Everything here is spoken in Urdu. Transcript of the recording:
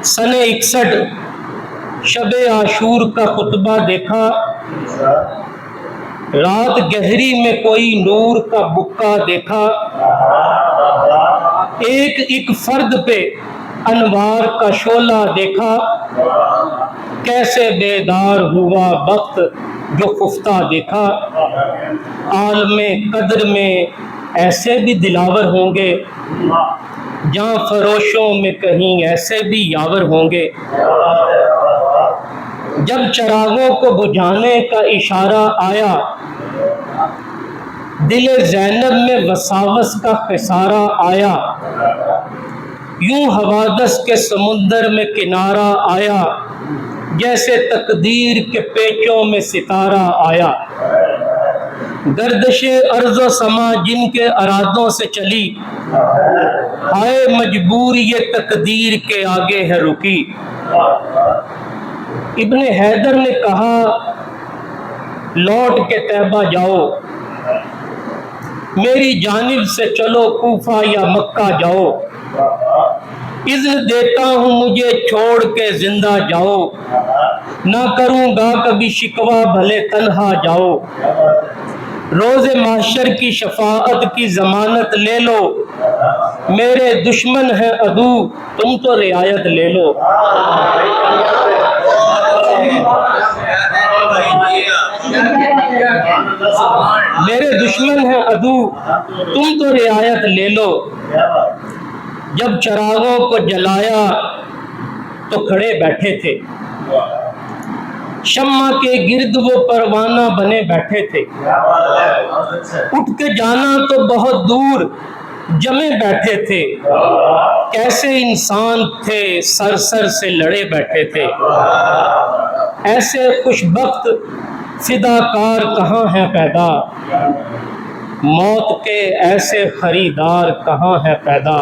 سن 61 شب عاشور کا خطبہ دیکھا، رات گہری میں کوئی نور کا بکا دیکھا، ایک ایک فرد پہ انوار کا شعلہ دیکھا، کیسے بیدار ہوا وقت جو خفتہ دیکھا۔ عالم قدر میں ایسے بھی دلاور ہوں گے، جہاں فروشوں میں کہیں ایسے بھی یاور ہوں گے۔ جب چراغوں کو بجھانے کا اشارہ آیا، دل زینب میں وساوس کا خسارہ آیا، یوں حوادث کے سمندر میں کنارہ آیا، جیسے تقدیر کے پیچوں میں ستارہ آیا۔ گردش ارض و سما جن کے ارادوں سے چلی، ہائے مجبور یہ تقدیر کے آگے ہے رکی۔ ابن حیدر نے کہا لوٹ کے طیبہ جاؤ، میری جانب سے چلو کوفہ یا مکہ جاؤ، اذن دیتا ہوں مجھے چھوڑ کے زندہ جاؤ، نہ کروں گا کبھی شکوہ بھلے تنہا جاؤ، روز محشر کی شفاعت کی ضمانت لے لو، میرے دشمن ہیں عدو تم تو رعایت لے لو۔ میرے دشمن ہیں عدو تم تو رعایت لے لو۔ جب چراغوں کو جلایا تو کھڑے بیٹھے تھے، شمع کے گرد وہ پروانہ بنے بیٹھے تھے، اٹھ کے جانا تو بہت دور جمے بیٹھے تھے، کیسے انسان تھے سر سر سے لڑے بیٹھے تھے۔ ایسے خوش بخت فداکار کہاں ہیں پیدا، موت کے ایسے خریدار کہاں ہیں پیدا۔